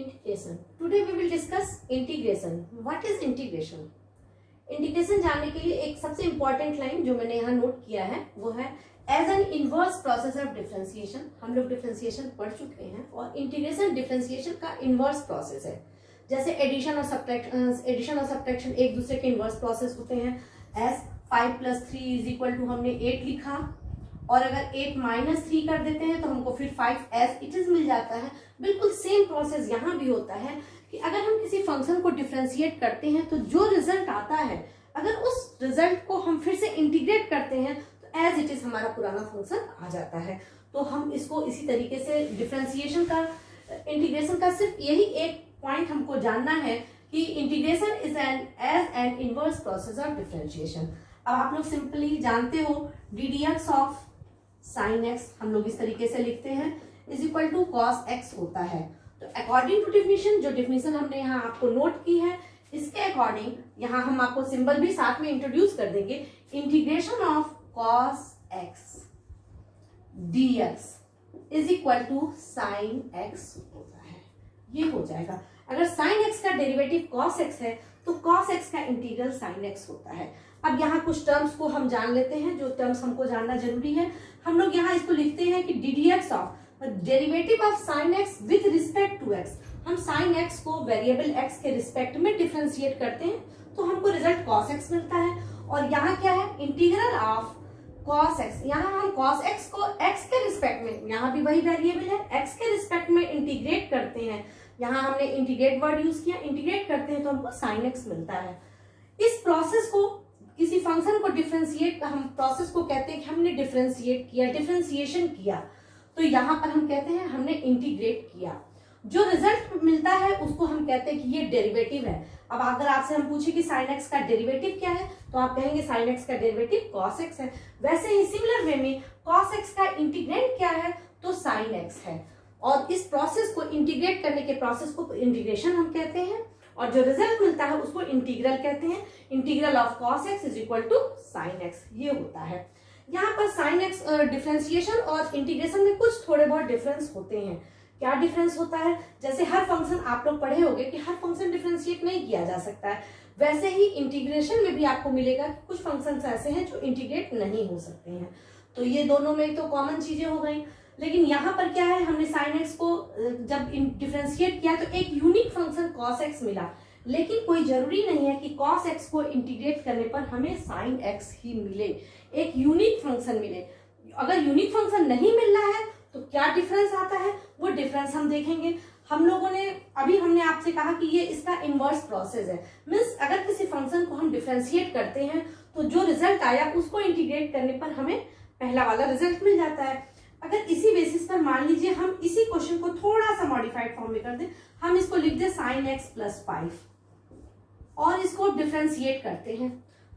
Integration. Today we will discuss integration. What is integration? Integration जानने के लिए एक सबसे इंपॉर्टेंट लाइन जो मैंने यहाँ नोट किया है वो है as an inverse process of differentiation. हम लोग डिफरेंशिएशन पढ़ चुके हैं और इंटीग्रेशन डिफरेंशिएशन का इनवर्स प्रोसेस है। जैसे एडिशन और सब्ट्रैक्शन एक दूसरे के इनवर्स प्रोसेस होते हैं। एज 5 + 3 = हमने 8 लिखा और अगर 8 - 3 कर देते हैं तो हमको फिर 5 एज इट इज मिल जाता है। बिल्कुल सेम प्रोसेस यहाँ भी होता है कि अगर हम किसी फंक्शन को डिफरेंशिएट करते हैं तो जो रिजल्ट आता है अगर उस रिजल्ट को हम फिर से इंटीग्रेट करते हैं तो एज इट इज हमारा पुराना फंक्शन आ जाता है। तो हम इसको इसी तरीके से डिफरेंशिएशन का इंटीग्रेशन का सिर्फ यही एक पॉइंट हमको जानना है कि integration is an inverse process of differentiation. अब आप लोग सिंपली जानते हो ddx ऑफ sin x हम लोग इस तरीके से लिखते हैं = cos x होता है। तो अकॉर्डिंग टू डिफिनीशन, जो डिफिनीशन हमने यहाँ आपको नोट की है इसके अकॉर्डिंग यहाँ हम आपको सिंबल भी साथ में इंट्रोड्यूस कर देंगे। Integration of cos x dx = sin x होता है। ये हो जाएगा। अगर sin x का डेरिवेटिव cos x है तो cos x का इंटीग्रल sin x होता है। अब यहाँ कुछ टर्म्स को हम जान लेते हैं, जो टर्म्स हमको जानना जरूरी है। हम लोग यहाँ इसको लिखते हैं कि ddx of derivative of sin x with respect to x। हम sin x को वेरिएबल x के रिस्पेक्ट में डिफरेंशिएट करते हैं तो हमको रिजल्ट cos x मिलता है। और यहाँ क्या है, इंटीग्रल ऑफ cos x। यहाँ हम cos x को x के रिस्पेक्ट में, यहाँ भी वही वेरिएबल है, x के रिस्पेक्ट में इंटीग्रेट करते हैं। यहाँ हमने इंटीग्रेट वर्ड यूज किया, इंटीग्रेट करते हैं तो हमको sin x मिलता है। इस प्रोसेस को, किसी फंक्शन को डिफरेंशिएट, हम प्रोसेस को कहते हैं कि हमने डिफरेंशिएट किया, डिफरेंशिएशन किया। तो यहाँ पर हम कहते हैं हमने इंटीग्रेट किया। जो रिजल्ट मिलता है उसको हम कहते हैं कि ये डेरिवेटिव है। अब अगर आपसे हम पूछे कि sin x का डेरिवेटिव क्या है तो आप कहेंगे sin x का डेरिवेटिव cos x है। वैसे ही सिमिलर वे में cos x का इंटीग्रेंड क्या है तो sin x है। और इस प्रोसेस को इंटीग्रेट करने के प्रोसेस को इंटीग्रेशन हम कहते हैं और जो रिजल्ट मिलता है उसको इंटीग्रल कहते हैं। Integral of cos x = sin x ये होता है। यहाँ पर sin x डिफरेंशिएशन और इंटीग्रेशन में कुछ थोड़े बहुत डिफरेंस होते हैं। क्या डिफरेंस होता है? जैसे हर फंक्शन आप लोग पढ़े होंगे कि हर फंक्शन डिफरेंशिएट नहीं किया जा सकता है, वैसे ही इंटीग्रेशन में भी आपको मिलेगा कि कुछ फंक्शंस ऐसे हैं जो इंटीग्रेट नहीं हो सकते हैं। तो ये दोनों में तो कॉमन चीजें हो गई। लेकिन यहाँ पर क्या है, हमने sin x को जब डिफरेंशिएट किया तो एक यूनिक फंक्शन cos x मिला। लेकिन कोई जरूरी नहीं है कि cos x को इंटीग्रेट करने पर हमें sin x ही मिले, एक यूनिक फंक्शन मिले। अगर यूनिक फंक्शन नहीं मिल रहा है तो क्या डिफरेंस आता है वो डिफरेंस हम देखेंगे। हम लोगों ने अभी हमने आपसे कहा कि ये इसका इनवर्स प्रोसेस है। मीन्स अगर किसी फंक्शन को हम डिफरेंशिएट करते हैं तो जो रिजल्ट आया उसको इंटीग्रेट करने पर हमें पहला वाला रिजल्ट मिल जाता है। अगर इसी बेसिस पर मान लीजिए हम इसी क्वेश्चन को थोड़ा सा मॉडिफाइड फॉर्म में कर दें, हम इसको लिख दें sin x + 5 और इसको डिफरेंशिएट करते हैं।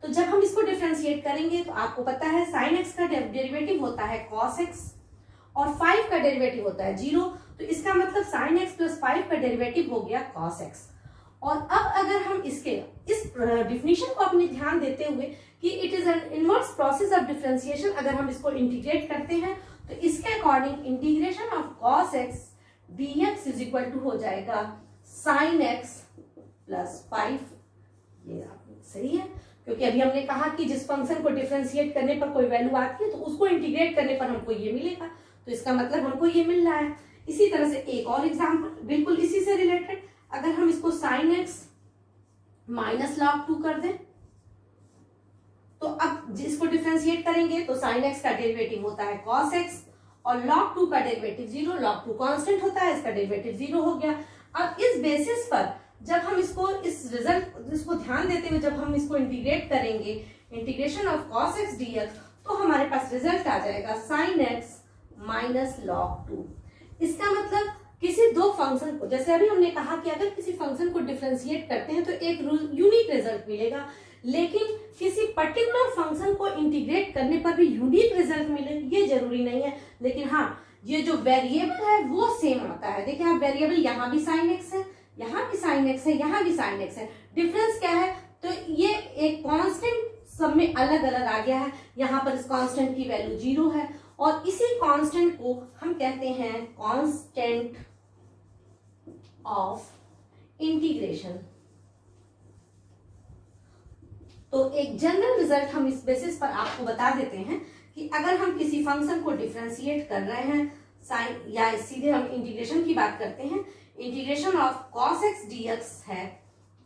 तो जब हम इसको डिफरेंशिएट करेंगे तो आपको पता है sin x का डेरिवेटिव होता है cos x और 5 का डेरिवेटिव होता है 0। तो इसका मतलब sin x + 5 का डेरिवेटिव हो गया cos x। और अब अगर हम इस डिफिनीशन को अपने ध्यान देते हुए कि it is an inverse process of differentiation, अगर हम इसको इंटीग्रेट करते हैं तो इसके according integration of cos x dx = हो जाएगा sin x + 5। ये सही है क्योंकि अभी हमने कहा कि जिस फंक्शन को डिफरेंशिएट करने पर कोई वैल्यू आती है तो उसको इंटीग्रेट करने पर हमको ये मिलेगा। तो इसका मतलब हमको ये मिल रहा है। इसी तरह से एक और एग्जांपल बिल्कुल इसी से रिलेटेड, अगर हम इसको sin x - log 2 कर दें तो अब जिसको डिफरेंशिएट करेंगे तो sin x का डेरिवेटिव होता है cos x और log 2 का डेरिवेटिव 0। log 2 कांस्टेंट होता है, इसका डेरिवेटिव 0 हो गया। अब इस बेसिस पर जब हम इसको ध्यान देते हुए जब हम इसको इंटीग्रेट करेंगे, integration of cos x dx, तो हमारे पास रिजल्ट आ जाएगा sin x - log 2। इसका मतलब किसी दो फंक्शन को, जैसे अभी हमने कहा कि अगर किसी फंक्शन को डिफरेंशिएट करते हैं तो एक यूनिक रिजल्ट मिलेगा, लेकिन किसी पर्टिकुलर फंक्शन को इंटीग्रेट करने पर भी यूनिक रिजल्ट मिले ये जरूरी नहीं है। लेकिन हाँ, ये जो वेरिएबल है वो सेम आता है। देखिए आप वेरिएबल यहाँ भी sin x है, यहाँ भी sin x है, यहाँ भी sin x है। डिफरेंस क्या है? तो ये एक कांस्टेंट सब में अलग अलग आ गया है। यहाँ पर इस कांस्टेंट की वैल्यू 0 है और इसी कांस्टेंट को हम कहते हैं कांस्टेंट ऑफ इंटीग्रेशन। तो एक जनरल रिजल्ट हम इस बेसिस पर आपको बता देते हैं कि अगर हम किसी फंक्शन को डिफरेंशिएट कर रहे हैं साइन, या सीधे हम इंटीग्रेशन की बात करते हैं, integration of cos x dx है,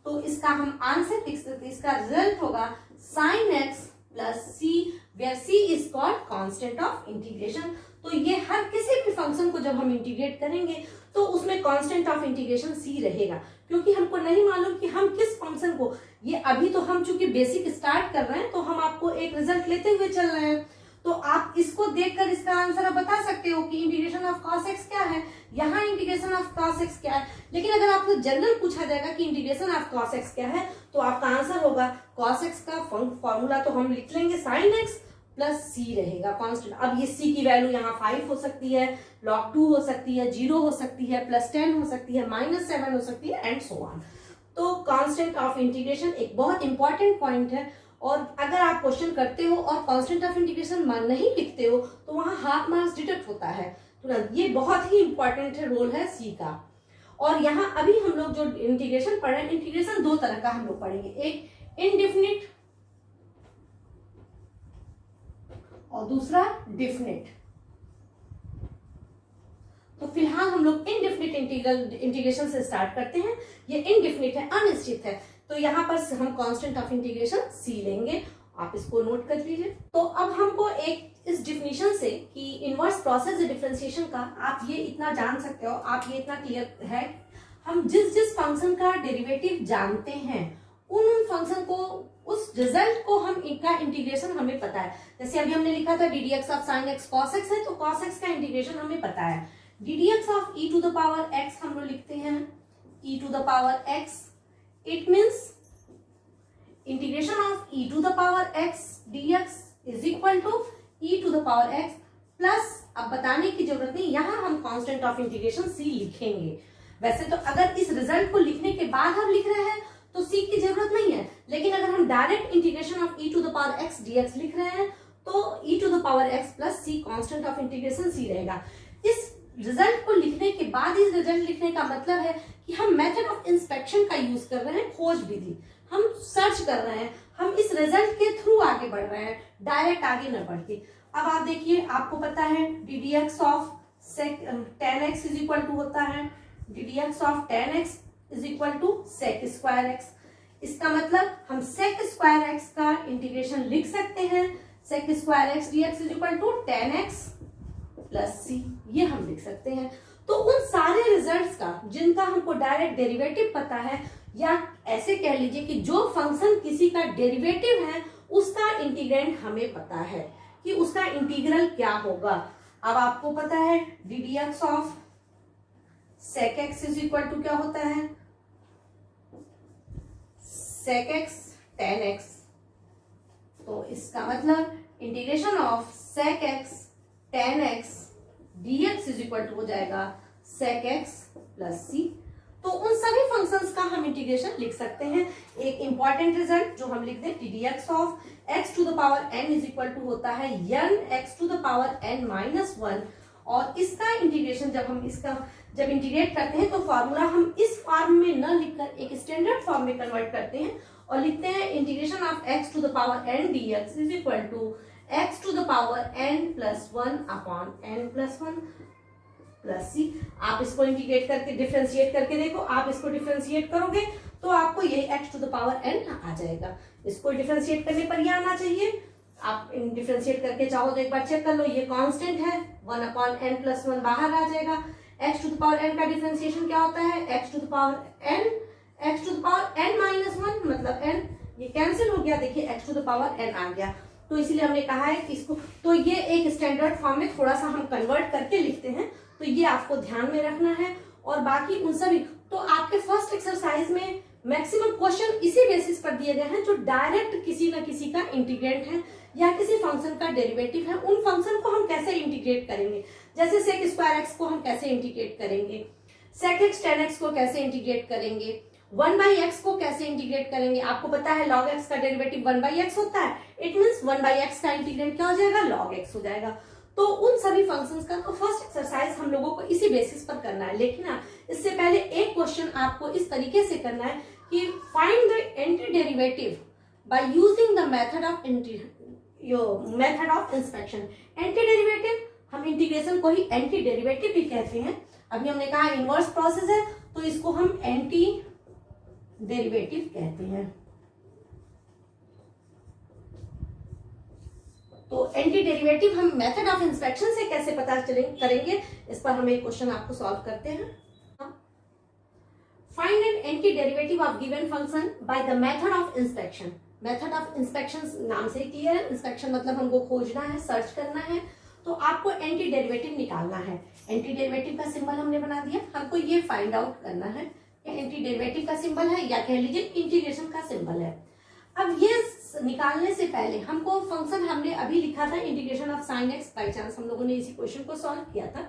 तो इसका हम आंसर लिख सकते हैं, इसका रिजल्ट होगा sin x plus c, where c is called constant of integration. तो ये हर किसी भी फंक्शन को जब हम इंटीग्रेट करेंगे तो उसमें कांस्टेंट ऑफ इंटीग्रेशन c रहेगा, क्योंकि हमको नहीं मालूम कि हम किस फंक्शन को, ये अभी तो हम चूंकि बेसिक स्टार्ट कर रहे हैं तो हम आपको एक रिजल्ट लेते हुए चल रहे हैं, तो आप इसको देखकर इसका आंसर आप बता सकते हो कि इंटीग्रेशन ऑफ cos x क्या है, यहाँ इंटीग्रेशन ऑफ cos x क्या है। लेकिन अगर आपको जनरल पूछा जाएगा कि इंटीग्रेशन ऑफ cos x क्या है, तो आपका आंसर होगा cos x का फॉर्मूला तो हम लिख लेंगे sin x प्लस c रहेगा कांस्टेंट। अब ये c की वैल्यू यहाँ 5 हो सकती है, log 2 हो सकती है, 0 हो सकती है, प्लस 10 हो सकती है, -7 हो सकती है, एंड सो ऑन। तो कांस्टेंट ऑफ इंटीग्रेशन एक बहुत इंपॉर्टेंट पॉइंट है, और अगर आप क्वेश्चन करते हो और कांस्टेंट ऑफ इंटीग्रेशन नहीं लिखते हो तो वहां हाफ मार्क्स डिडक्ट होता है तुरंत। ये बहुत ही इंपॉर्टेंट है, रोल है सी का। और यहाँ अभी हम लोग जो इंटीग्रेशन पढ़ रहे हैं, इंटीग्रेशन दो तरह का हम लोग पढ़ेंगे, एक इंडेफिनिट और दूसरा डिफिनिट। तो फिलहाल हम लोग इनडेफिनिट इंटीग्रेशन से स्टार्ट करते हैं। ये इनडेफिनिट है, अनिश्चित है, तो यहाँ पर हम कांस्टेंट ऑफ इंटीग्रेशन सी लेंगे, आप इसको नोट कर लीजिए। तो अब हमको एक इस डिफिनीशन से कि इनवर्स प्रोसेस डिफरेंशिएशन का आप ये इतना जान सकते हो, आप ये इतना क्लियर है, हम जिस जिस फंक्शन का डेरिवेटिव जानते हैं उन फंक्शन को, उस रिजल्ट को हम इनका इंटीग्रेशन हमें पता है। जैसे अभी हमने लिखा था D D x of sine X cos X है, तो कॉस एक्स का इंटीग्रेशन हमें पता है। D D x of E to the power X हम लोग लिखते हैं E to the power X, it means integration of e to the power x dx is equal to e to the power x plus, अब बताने की जरूरत नहीं, यहाँ हम कांस्टेंट ऑफ इंटीग्रेशन c लिखेंगे। वैसे तो अगर इस रिजल्ट को लिखने के बाद हम लिख रहे हैं तो c की जरूरत नहीं है, लेकिन अगर हम direct integration of e to the power x dx लिख रहे हैं तो e to the power x plus c constant of integration c रहेगा। इस रिजल्ट को लिखने के बाद इस रिजल्ट लिखने का मतलब है कि हम मेथड ऑफ इंस्पेक्शन का यूज कर रहे हैं, खोज विधि, हम सर्च कर रहे हैं, हम इस रिजल्ट के थ्रू आगे बढ़ रहे हैं, डायरेक्ट आगे न बढ़ के। अब आप देखिए, आपको पता है D D x of tan X is equal to होता है D D x of tan X is equal to sec square X. इसका मतलब हम सेक स्क्वायर एक्स का इंटीग्रेशन लिख सकते हैं, sec square X D x is equal to tan X plus C, ये हम लिख सकते हैं। तो उन सारे रिजल्ट्स का जिनका हमको डायरेक्ट डेरिवेटिव पता है, या ऐसे कह लीजिए कि जो फंक्शन किसी का डेरिवेटिव है उसका इंटीग्रेंड हमें पता है कि उसका इंटीग्रल क्या होगा। अब आपको पता है D D x of sec x is equal to क्या होता है, सेक एक्स टेन एक्स। तो इसका मतलब integration of sec x tan x D x is equal to हो जाएगा सेक एक्स प्लस सी। तो उन सभी फंक्शंस का हम इंटीग्रेशन लिख सकते हैं। एक इंपॉर्टेंट रिजल्ट जो हम लिखते हैं d D x of x to the power n is equal to होता है n x to the power n minus one, और इसका इंटीग्रेशन जब इंटीग्रेट करते हैं तो फॉर्मूला हम इस फॉर्म में न लिखकर एक स्टैंडर्ड फॉर्म में कन्वर्ट करते हैं और लिखते हैं integration of x to the power N D x is equal to X to the power N plus one upon N plus one plus C. आप इसको इंटीग्रेट करके डिफरेंशिएट करके देखो, आप इसको डिफरेंशिएट करोगे तो आपको ये x to the power n आ जाएगा। इसको डिफरेंशिएट करने पर ये आना चाहिए। आप डिफरेंशिएट करके चाहो तो एक बार चेक कर लो, ये कांस्टेंट है, 1 अपॉन n प्लस 1 बाहर आ जाएगा। x to the power n का डिफरेंशिएशन क्या होता है, x to the power n, x to the power n minus 1 मतलब n, ये कैंसिल हो गया, देखिए x to the power n आ गया। तो इसीलिए हमने कहा है कि इसको, तो ये एक स्टैंडर्ड फॉर्म में थोड़ा सा हम कन्वर्ट करके लिखते हैं, तो ये आपको ध्यान में रखना है। और बाकी उन सभी, तो आपके फर्स्ट एक्सरसाइज में मैक्सिमम क्वेश्चन इसी बेसिस पर दिए गए हैं जो डायरेक्ट किसी न किसी का इंटीग्रेंट है या किसी फंक्शन का डेरिवेटिव है। उन फंक्शन को हम कैसे इंटीग्रेट करेंगे, जैसे सेक स्क्वायर एक्स को हम कैसे इंटीग्रेट करेंगे, सेक एक्स टेन एक्स को कैसे इंटीग्रेट करेंगे, 1/x को कैसे इंटीग्रेट करेंगे। आपको पता है log x का डेरिवेटिव 1/x होता है, इट मींस 1/x का इंटीग्रेंट क्या हो जाएगा, log x हो जाएगा। तो उन सभी फंक्शंस का तो फर्स्ट एक्सरसाइज हम लोगों को इसी बेसिस पर करना है। लेकिन इससे पहले एक क्वेश्चन आपको इस तरीके से करना है कि find the anti derivative by using the method of inspection. Anti derivative, हम इंटीग्रेशन को ही एंटी डेरिवेटिव भी कहते हैं। अभी हमने कहा इनवर्स प्रोसेस है तो इसको हम एंटी डेरिवेटिव कहते हैं। तो एंटी डेरिवेटिव हम मेथड ऑफ इंस्पेक्शन से कैसे पता करेंगे, इस पर हम एक क्वेश्चन आपको सॉल्व करते हैं। Find an anti derivative of given function by the method of inspection. Method of inspection नाम से क्लियर है, इंस्पेक्शन मतलब हमको खोजना है, सर्च करना है, तो आपको एंटी डेरिवेटिव निकालना है। एंटी डेरिवेटिव का सिंबल हमने बना दिया, हमको ये फाइंड आउट करना है कि एंटी डेरिवेटिव का सिंबल है या कह लीजिए इंटीग्रेशन का सिंबल है। अब ये निकालने से पहले हमको फंक्शन हमने अभी लिखा था integration of sine x, by chance हम लोगों ने इसी क्वेश्चन को सॉल्व किया था।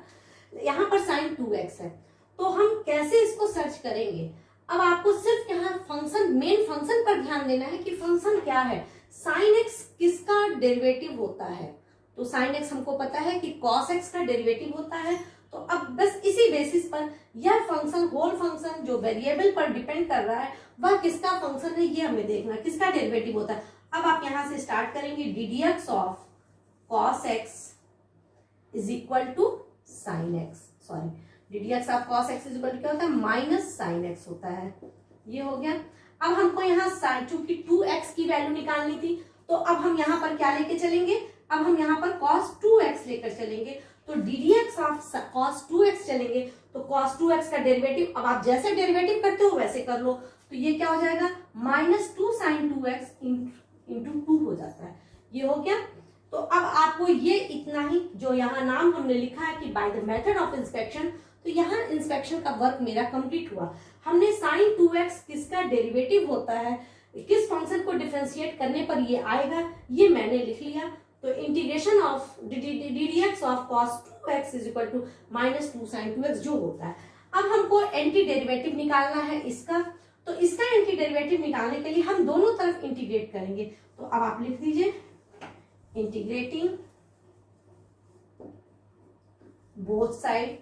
यहाँ पर साइन 2x है, तो हम कैसे इसको सर्च करेंगे। अब आपको सिर्फ यहाँ फंक्शन, मेन फंक्शन पर ध्यान देना है कि फंक्शन क्या है। साइन एक्स किसका डेरिवेटिव होता है, तो साइन एक्स हमको पता है कि कॉस एक्स का डेरिवेटिव होता है। तो अब बस इसी बेसिस पर यह फंक्शन, होल फंक्शन जो वेरिएबल पर डिपेंड कर रहा है वह किसका फंक्शन है, ये हमें देखना, किसका डेरिवेटिव होता है। अब आप यहां से स्टार्ट करेंगे, ddx of cos x is equal to sine x, sorry ddx of cos x is equal to क्या होता है, माइनस साइन एक्स होता है। ये हो गया। अब हमको यहाँ चूंकि 2x की वैल्यू निकालनी थी, तो अब हम यहाँ पर क्या लेके चलेंगे, अब हम यहाँ पर cos 2x लेकर चलेंगे। तो ddx ऑफ cos 2x चलेंगे, तो cos 2x का डेरिवेटिव, अब आप जैसे डेरिवेटिव करते हो वैसे कर लो, तो ये क्या हो जाएगा, माइनस 2 sin 2x इंटू 2 हो जाता है। ये हो गया। तो अब आपको ये इतना ही, जो यहाँ नाम हमने लिखा है कि by the method of inspection, तो यहाँ इंस्पेक्शन का वर्क मेरा कंप्लीट हुआ। हमने sin 2x किसका डेरिवेटिव होता है, किस फंक्शन को डिफरेंशिएट करने पर ये आएगा, ये मैंने लिख लिया। तो integration of ddx of cos 2x is equal to minus 2 sin 2x जो होता है। अब हमको एंटी डेरिवेटिव निकालना है इसका, तो इसका एंटी डेरिवेटिव निकालने के लिए हम दोनों तरफ इंटीग्रेट करेंगे। तो अब आप लिख दीजिए इंटीग्रेटिंग बोथ साइड।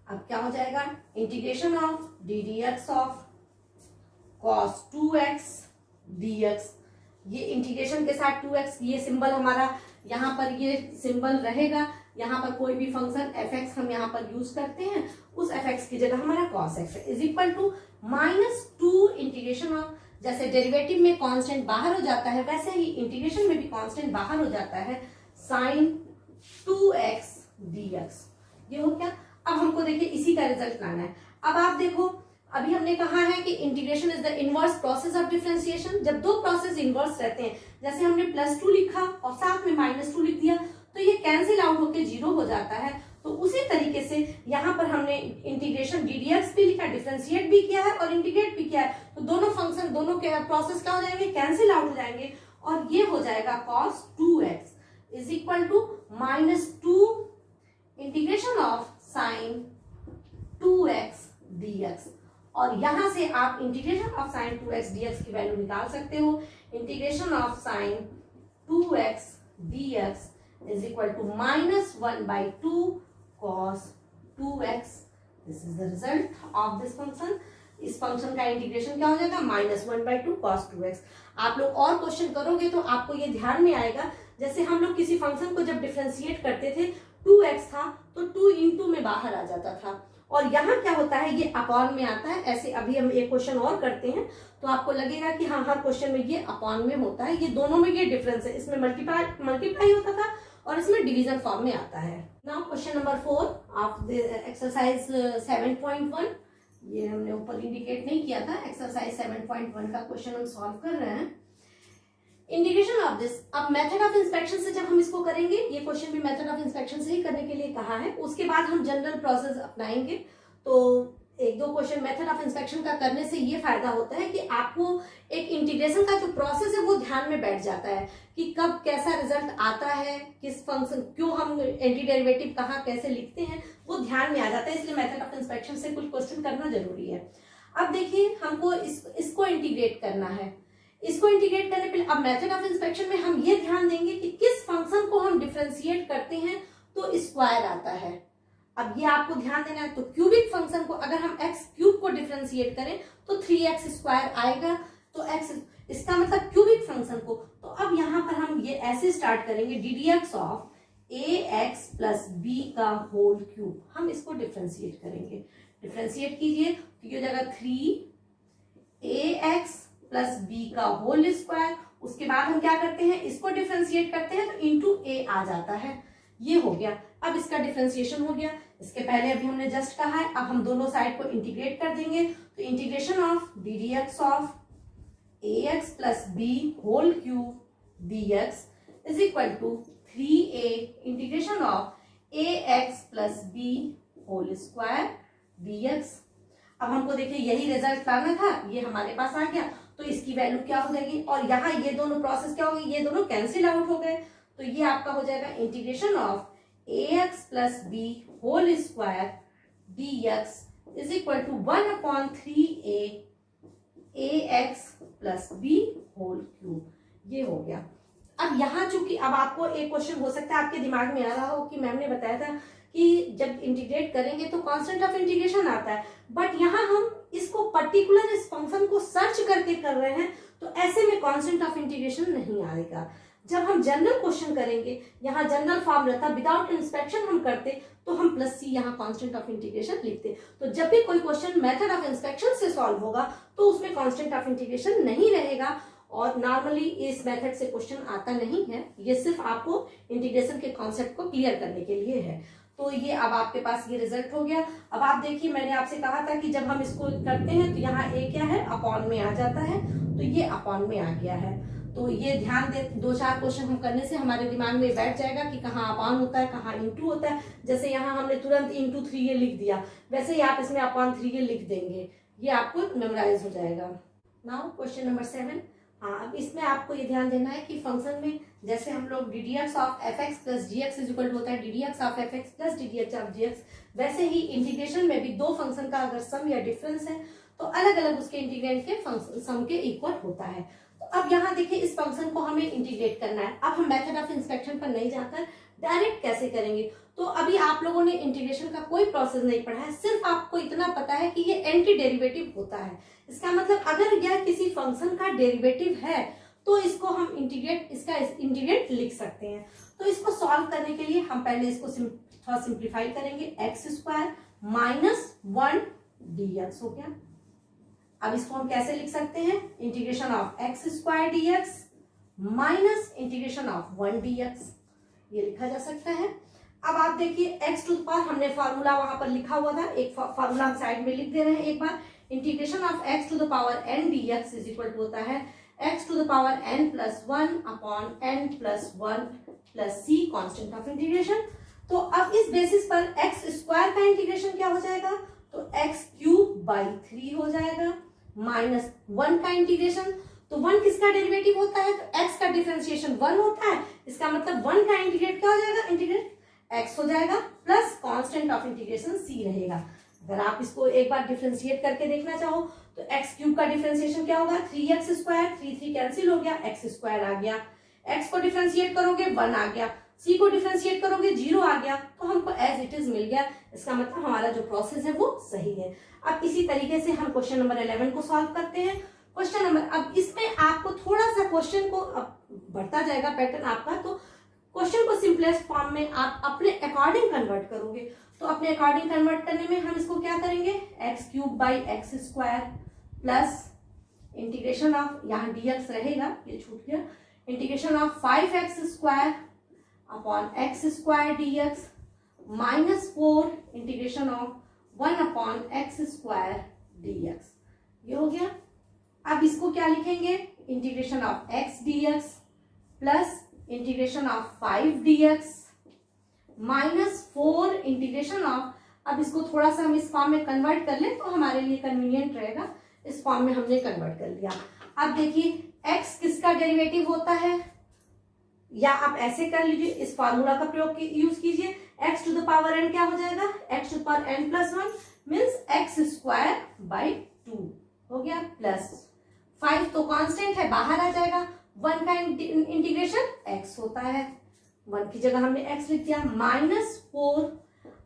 अब क्या हो जाएगा, integration of ddx of cos 2x dx, ये इंटीग्रेशन के साथ 2x, ये सिंबल हमारा यहाँ पर ये सिंबल रहेगा। यहाँ पर कोई भी फंक्शन fx हम यहाँ पर यूज करते हैं, उस fx की जगह हमारा cos x है, is equal to minus 2 integration of, जैसे डेरिवेटिव में कांस्टेंट बाहर हो जाता है वैसे ही इंटीग्रेशन में भी कांस्टेंट बाहर हो जाता है, sin 2x dx। ये हो गया। अब हमको देखिए इसी का रिजल्ट लाना है। अब आप देखो, अभी हमने कहा है कि integration is the inverse process of differentiation. जब दो प्रोसेस इनवर्स रहते हैं, जैसे हमने +2 लिखा और साथ में -2 लिख दिया, तो ये कैंसिल आउट होकर 0 हो जाता है। तो उसी तरीके से यहाँ पर हमने इंटीग्रेशन ddx भी लिखा, डिफरेंशिएट भी किया है और इंटीग्रेट भी किया है, तो दोनों फंक्शन, दोनों के प्रोसेस क्या हो जाएंगे, कैंसिल आउट हो जाएंगे, और ये हो जाएगा cos 2x is equal to -2 integration of sin 2x dx। और यहां से आप integration of sin 2x dx की वैल्यू निकाल सकते हो। Integration of sin 2x dx is equal to -1/2 cos 2x। This is the result of this function। इस function का इंटीग्रेशन क्या हो जाएगा, -1/2 cos 2x। आप लोग और क्वेश्चन करोगे तो आपको ये ध्यान में आएगा, जैसे हम लोग किसी फंक्शन को जब डिफरेंशिएट करते थे, 2x था तो 2 into में बाहर आ जाता था, और यहाँ क्या होता है, ये अपॉन में आता है। ऐसे अभी हम एक क्वेश्चन और करते हैं तो आपको लगेगा कि हाँ, हर क्वेश्चन में ये अपॉन में होता है। ये दोनों में ये डिफरेंस है, इसमें मल्टीप्लाई होता था और इसमें डिवीजन फॉर्म में आता है। Now question number 4 of the exercise 7.1, ये हमने ऊपर इंडिकेट नहीं किया था। एक्सरसाइज 7.1 का क्वेश्चन हम सॉल्व कर रहे हैं। इंटीग्रेशन ऑफ दिस, अब मेथड ऑफ इंस्पेक्शन से जब हम इसको करेंगे, ये क्वेश्चन भी मेथड ऑफ इंस्पेक्शन से ही करने के लिए कहा है, उसके बाद हम जनरल प्रोसेस अपनाएंगे। तो एक दो क्वेश्चन मेथड ऑफ इंस्पेक्शन का करने से ये फायदा होता है कि आपको एक इंटीग्रेशन का जो प्रोसेस है वो ध्यान में बैठ जाता है कि कब कैसा रिजल्ट आता है, किस फंक्शन, क्यों हम एंटी डेरिवेटिव कहाँ कैसे लिखते हैं, वो ध्यान में आ जाता है। इसलिए मेथड ऑफ इंस्पेक्शन से कुछ क्वेश्चन करना जरूरी है। अब देखिए, हमको इसको इंटीग्रेट करना है। इसको इंटीग्रेट करने पे अब मेथड ऑफ इंस्पेक्शन में हम ये ध्यान देंगे कि किस फंक्शन को हम डिफरेंशिएट करते हैं तो स्क्वायर आता है। अब ये आपको ध्यान देना है। तो क्यूबिक फंक्शन को अगर हम एक्स क्यूब को डिफरेंशिएट करें तो 3x स्क्वायर आएगा। तो x इसका मतलब क्यूबिक फंक्शन को। तो अब यहाँ पर हम ये ऐसे स्टार्ट करेंगे, ddx of ax plus b का होल क्यूब। हम इसको डिफरेंशिएट करेंगे। डिफरेंशिएट कीजिए तो ये हो जाएगा 3ax प्लस b का होल स्क्वायर। उसके बाद हम क्या करते हैं, इसको डिफरेंशिएट करते हैं तो इंटू a आ जाता है। ये हो गया। अब इसका डिफरेंशिएशन हो गया। इसके पहले अभी हमने जस्ट कहा है, अब हम दोनों साइड को इंटीग्रेट कर देंगे। तो integration of ddx of ax plus b whole cube dx is equal to 3a integration of ax plus b whole square dx। अब हमको देखिए यही रिजल्ट लाना था, ये हमारे पास आ गया। तो इसकी वैल्यू क्या हो जाएगी, और यहाँ ये दोनों प्रोसेस क्या हो गई, ये दोनों कैंसिल आउट हो गए। तो ये आपका हो जाएगा integration of ax plus b whole square dx is equal to 1/3a ax plus b whole cube. ये हो गया। अब यहाँ चूंकि अब आपको एक क्वेश्चन हो सकता है आपके दिमाग में आ रहा हो कि मैम ने बताया था कि जब इंटीग्रेट करेंगे तो कांस्टेंट ऑफ इंटीग्रेशन आता है, बट यहाँ हम इसको पर्टिकुलर इस फंक्शन को सर्च करके कर रहे हैं तो ऐसे में कांस्टेंट ऑफ इंटीग्रेशन नहीं आएगा। जब हम जनरल क्वेश्चन करेंगे, यहाँ जनरल फॉर्मूला था, विदाउट इंस्पेक्शन हम करते तो हम प्लस सी यहाँ कांस्टेंट ऑफ इंटीग्रेशन लिखते। तो जब भी कोई क्वेश्चन मेथड ऑफ इंस्पेक्शन से सॉल्व होगा तो उसमें कांस्टेंट ऑफ इंटीग्रेशन नहीं रहेगा, और नॉर्मली इस मेथड से क्वेश्चन आता नहीं है। ये सिर्फ आपको इंटीग्रेशन के कॉन्सेप्ट को क्लियर करने के लिए है। तो ये अब आपके पास ये रिजल्ट हो गया। अब आप देखिए, मैंने आपसे कहा था कि जब हम इसको करते हैं तो यहाँ a क्या है, अपॉन में आ जाता है। तो ये अपॉन में आ गया है। तो ये ध्यान दे, 2-4 क्वेश्चन हम करने से हमारे दिमाग में बैठ जाएगा कि कहाँ अपॉन होता है, कहाँ इंटू होता है। जैसे यहाँ हमने तुरंत इंटू 3a लिख दिया, वैसे ही आप इसमें अपॉन 3a लिख देंगे, ये आपको मेमोराइज हो जाएगा। Now question number 7। हाँ, अब इसमें आपको ये ध्यान देना है कि फंक्शन में जैसे हम लोग ddx of fx plus gx is equal to होता है ddx of fx plus ddx of gx, वैसे ही इंटीग्रेशन में भी दो फंक्शन का अगर सम या डिफरेंस है तो अलग अलग उसके इंटीग्रेंड के फंक्शन सम के इक्वल होता है। तो अब यहाँ देखिए, इस फंक्शन को हमें इंटीग्रेट करना है। अब हम मेथड ऑफ इंस्पेक्शन पर नहीं जाकर डायरेक्ट कैसे करेंगे। तो अभी आप लोगों ने इंटीग्रेशन का कोई प्रोसेस नहीं पढ़ा है, सिर्फ आपको इतना पता है कि ये एंटी डेरिवेटिव होता है। इसका मतलब अगर यह किसी फंक्शन का डेरिवेटिव है तो इसको हम इसका इंटीग्रेट लिख सकते हैं। तो इसको सॉल्व करने के लिए हम पहले इसको थोड़ा सिंप्लीफाई करेंगे। एक्स स्क्वायर माइनस 1 dx हो गया। अब इसको हम कैसे लिख सकते हैं, integration of x square dx minus integration of 1 dx, ये लिखा जा सकता है। अब आप देखिए, x टू द पावर हमने फॉर्मूला वहां पर लिखा हुआ था, एक फॉर्मूला हम साइड में लिख दे रहे हैं एक बार। Integration of x to the power n dx is equal to होता है x to the power n plus 1 upon n plus 1 plus c constant of integration. तो अब इस बेसिस पर x स्क्वायर का इंटीग्रेशन क्या हो जाएगा, तो x क्यूब बाई 3 हो जाएगा, माइनस 1 का इंटीग्रेशन। तो 1 किसका डेरिवेटिव होता है, तो x का डिफरेंशिएशन 1 होता है। इसका मतलब 1 का इंटीग्रेट क्या हो जाएगा, इंटीग्रेट x हो जाएगा plus constant of integration c रहेगा। अगर आप इसको एक बार डिफरेंशिएट करके देखना चाहो तो x क्यूब का डिफरेंशिएशन क्या होगा, 3x स्क्वायर, 3 कैंसिल हो गया, x स्क्वायर आ गया। x को डिफरेंशिएट करोगे 1 आ गया, c को डिफरेंशिएट करोगे 0 आ गया। तो हमको एज इट इज मिल गया। इसका मतलब हमारा जो प्रोसेस है वो सही है। अब इसी तरीके से हम क्वेश्चन नंबर 11 को सॉल्व करते हैं। क्वेश्चन नंबर, अब इसमें आपको थोड़ा सा क्वेश्चन को अब बढ़ता जाएगा पैटर्न आपका, तो क्वेश्चन को सिंपलेस्ट फॉर्म में आप अपने अकॉर्डिंग कन्वर्ट करोगे। तो अपने अकॉर्डिंग कन्वर्ट करने में हम इसको क्या करेंगे, x cube by x square plus integration of, यहाँ dx रहेगा, ये छूट गया, integration of 5x square upon x square dx minus 4 integration of 1 upon x square dx। ये हो गया। अब इसको क्या लिखेंगे, integration of x dx plus integration of 5 dx minus 4 integration of, अब इसको थोड़ा सा हम इस फॉर्म में कन्वर्ट कर लें तो हमारे लिए कन्वीनियंट रहेगा। इस फॉर्म में हमने कन्वर्ट कर लिया। अब देखिए, x किसका डेरिवेटिव होता है, या आप ऐसे कर लीजिए, इस फॉर्मूला का प्रयोग यूज कीजिए। x to the power n क्या हो जाएगा, x to the power n plus 1 means x square by 2 हो गया, प्लस 5 तो कांस्टेंट है, बाहर आ जाएगा। 1 का इंटीग्रेशन x होता है, 1 की जगह हमने x लिख दिया, -4।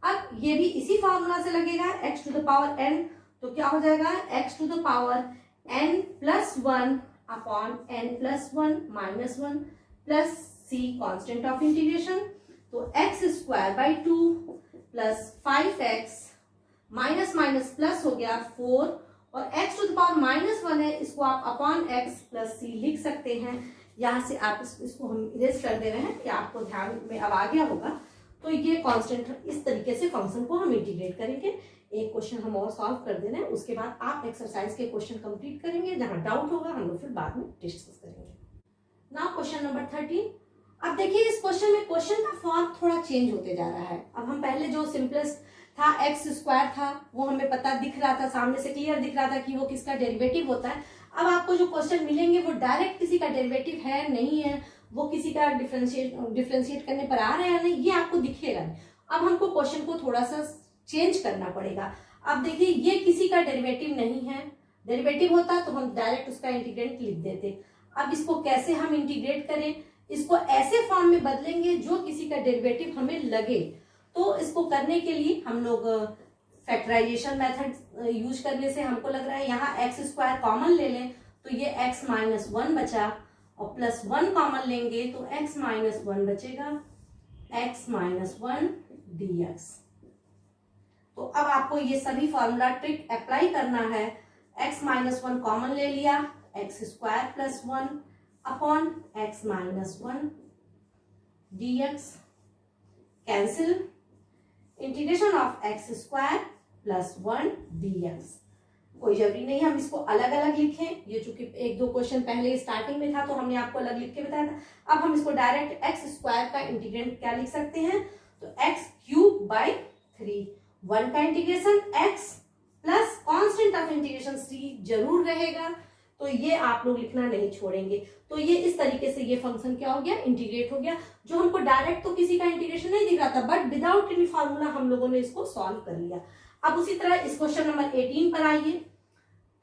अब ये भी इसी फॉर्मूला से लगेगा, x to the power n, तो क्या हो जाएगा, x to the power n plus 1 upon n plus 1 -1 plus c constant of integration, तो x square by 2 plus 5x minus minus plus हो गया 4, और x टू द पावर -1 है, इसको आप अपॉन x प्लस c लिख सकते हैं। यहाँ से आप इसको हम इरेज कर दे रहे हैं कि आपको ध्यान में अब आ गया होगा। तो ये कांस्टेंट, इस तरीके से फंक्शन को हम इंटीग्रेट करेंगे। एक क्वेश्चन हम और सॉल्व कर दे रहे हैं, उसके बाद आप एक्सरसाइज के क्वेश्चन कंप्लीट करेंगे, जहां डाउट होगा हम लोग फिर बाद में डिस्कस करेंगे। Now question number 13। अब देखिए इस क्वेश्चन में क्वेश्चन का फॉर्म थोड़ा चेंज होते जा रहा है। अब हम पहले जो सिंपलेस्ट था x स्क्वायर था, वो हमें पता दिख रहा था, सामने से क्लियर दिख रहा था कि वो किसका डेरिवेटिव होता है। अब आपको जो क्वेश्चन मिलेंगे वो डायरेक्ट किसी का डेरिवेटिव है नहीं है, वो किसी का डिफरेंशिएट करने पर आ रहे हैं नहीं, ये आपको दिखेगा नहीं। अब हमको क्वेश्चन को थोड़ा सा चेंज करना पड़ेगा। अब देखिए ये किसी का डेरिवेटिव नहीं है, डेरिवेटिव होता तो हम डायरेक्ट उसका इंटीग्रेंट लिख देते। अब इसको कैसे हम इंटीग्रेट करें, इसको ऐसे फॉर्म में बदलेंगे जो किसी का डेरिवेटिव हमें लगे। तो इसको करने के लिए हम लोग फैक्टराइजेशन मेथड यूज करने से हमको लग रहा है यहाँ एक्स स्क्वायर कॉमन ले लें तो ये x माइनस 1 बचा, और प्लस 1 कॉमन लेंगे तो x माइनस 1 बचेगा, x माइनस 1 dx। तो अब आपको ये सभी फॉर्मूला ट्रिक अप्लाई करना है। x माइनस 1 कॉमन ले लिया, x square plus 1 upon x minus 1 dx, cancel, integration of x square plus 1 dx। कोई जरूरी नहीं हम इसको अलग अलग लिखें, ये चूंकि एक दो क्वेश्चन पहले स्टार्टिंग में था तो हमने आपको अलग लिख के बताया था। अब हम इसको डायरेक्ट x स्क्वायर का इंटीग्रेंट क्या लिख सकते हैं, तो x क्यूब बाई 3, 1 का integration x plus constant of integration c जरूर रहेगा, तो ये आप लोग लिखना नहीं छोड़ेंगे। तो ये इस तरीके से ये फंक्शन क्या हो गया, इंटीग्रेट हो गया। जो हमको डायरेक्ट तो किसी का इंटीग्रेशन नहीं दिख रहा था, बट विदाउट एनी फार्मूला हम लोगों ने इसको सॉल्व कर लिया। अब उसी तरह इस क्वेश्चन नंबर 18 पर आइए।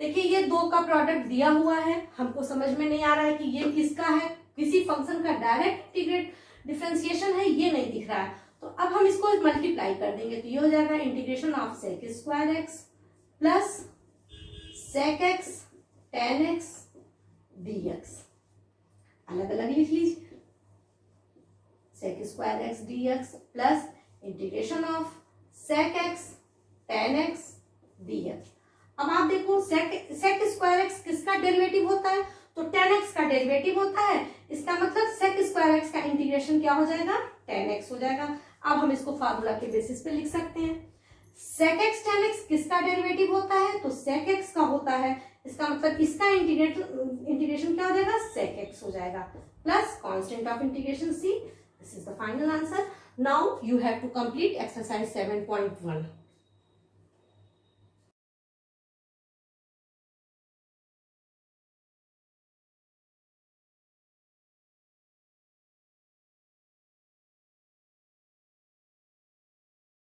देखिए ये 2 का प्रोडक्ट दिया हुआ है, हमको समझ में नहीं आ रहा है कि ये किसका है, किसी फंक्शन का डायरेक्ट इंटीग्रेट डिफरेंशिएशन है, ये नहीं दिख रहा है। तो अब हम इसको मल्टीप्लाई कर देंगे, तो ये हो जाएगा integration of sec square x plus sec x tan x dx। अलग अलग लिख लीजिए, sec square x dx plus integration of sec x tan x dx। अब आप देखो सेक स्क्वायर एक्स किसका डेरिवेटिव होता है, तो tan x का डेरिवेटिव होता है। इसका मतलब सेक स्क्वायर एक्स का इंटीग्रेशन क्या हो जाएगा, tan x हो जाएगा। अब हम इसको फार्मूला के बेसिस पे लिख सकते हैं। सेक एक्स tan x किसका डेरिवेटिव होता है, तो सेक एक्स का होता है। इसका मतलब इसका इंटीग्रेशन क्या हो जाएगा, सेक एक्स हो जाएगा plus constant of integration c। This is the final answer. Now you have to complete exercise 7.1।